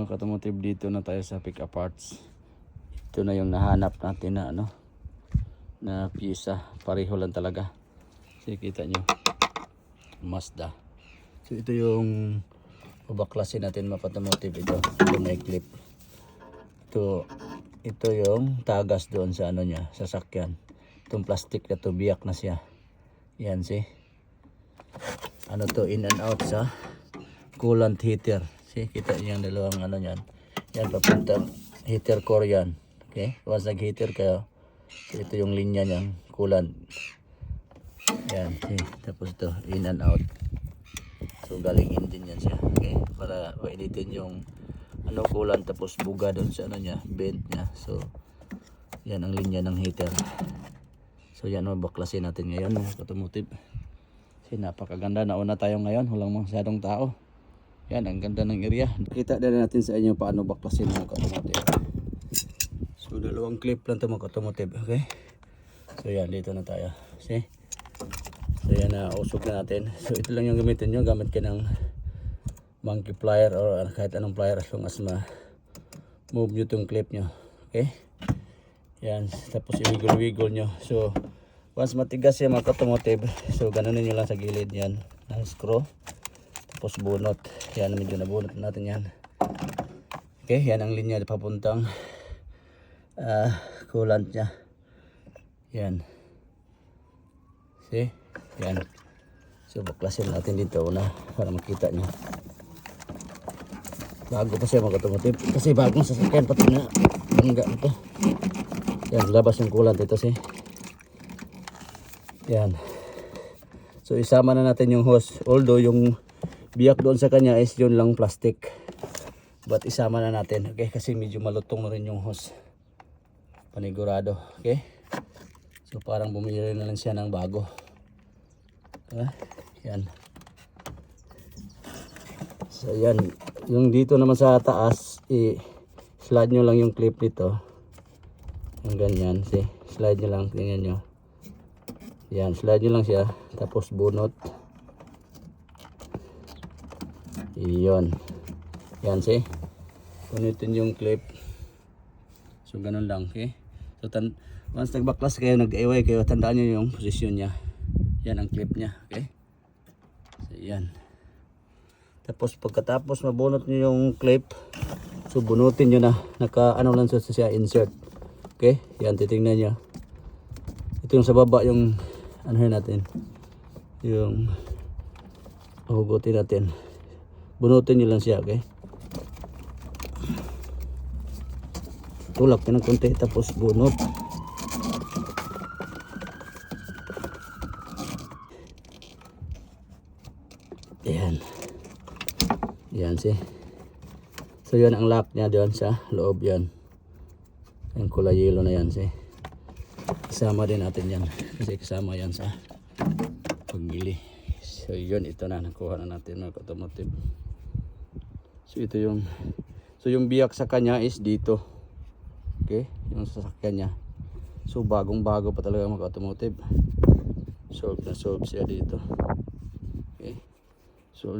mga automotive, dito na tayo sa pick up parts. Ito na yung nahanap natin na na pyesa, pareho lang talaga. So kita nyo, Mazda. So ito yung babaklasin natin mga automotive. Ito may clip. Ito yung tagas doon sa niya, sasakyan. Itong plastic na to, biyak na siya. Yan, see? To, in and out sa coolant heater. See, kita niyo yung dalawang yan. Yan, papuntang heater core yan. Okay, once nag-heater kayo, so ito yung linya niyang coolant. Yan, see? Tapos ito, in and out. So galing engine yan siya. Okay, para mainitin yung coolant, tapos buga doon sa niya, vent niya. So yan ang linya ng heater. So yan, mabaklasin natin ngayon mga automotive. Kasi napakaganda, nauna tayo ngayon, walang masyadong tao. Yan, ang ganda ng area. Kita din natin sa inyo paano baklasin mga automotive. So dalawang clip lang ito mga automotive. Okay, so yan, dito na tayo. See? So yan, usok na natin. So ito lang yung gamitin nyo, gamit ka ng monkey plier or kahit anong plier, as long as move nyo itong clip nyo. Okay, yan, tapos i-wiggle nyo. So once matigas yan mga automotive, so ganonin nyo lang sa gilid yan ng screw, tapos bunot. Yan, medyo nabunot natin yan. Okay, yan ang linya papuntang coolant nya. Yan, see? Yan, so baklasin natin dito una para makita nyo. Bago pa siya mga automotive, kasi bagong sasakyan pati na bangga ito. Yan, labas yung coolant ito, see? Yan, so isama na natin yung hose, although yung biyak doon sa kanya is yun lang plastic, but isama na natin. Okay, kasi medyo malutong na rin yung hose, panigurado. Okay, so parang bumili na lang siya ng bago. Yan, so yan, yung dito naman sa taas, i-slide nyo lang yung clip nito, yung ganyan. See, slide nyo lang, tingnan nyo. Yan, slide nyo lang siya, tapos bunot. Iyon. Yan, see? Punitin yung clip. So ganun lang, okay? So once nagbaklas kayo, nag-iway kayo, tandaan nyo yung posisyon niya. Yan ang clip niya, okay? So yan. Tapos pagkatapos mabunot nyo yung clip, so bunutin nyo na, lang siya, insert. Okay? Yan, titingnan nyo. Ito yung sa baba, yung natin, yung hugutin natin. Bunutin nyo lang siya, okay? Tulak ka ng konti, tapos bunot. Ayan. Ayan, see? So yun ang lock niya doon sa loob yan. Yung kulay yellow na yan, see? Kasama din natin yan, kasi kasama yan sa pagbili. So yun, ito na, nakuha na natin mga automotive. So ito yung biyak sa kanya is dito. Okay, yung sasakyan niya. So bagong bago pa talaga mga automotive. Solve na solve siya dito. Okay.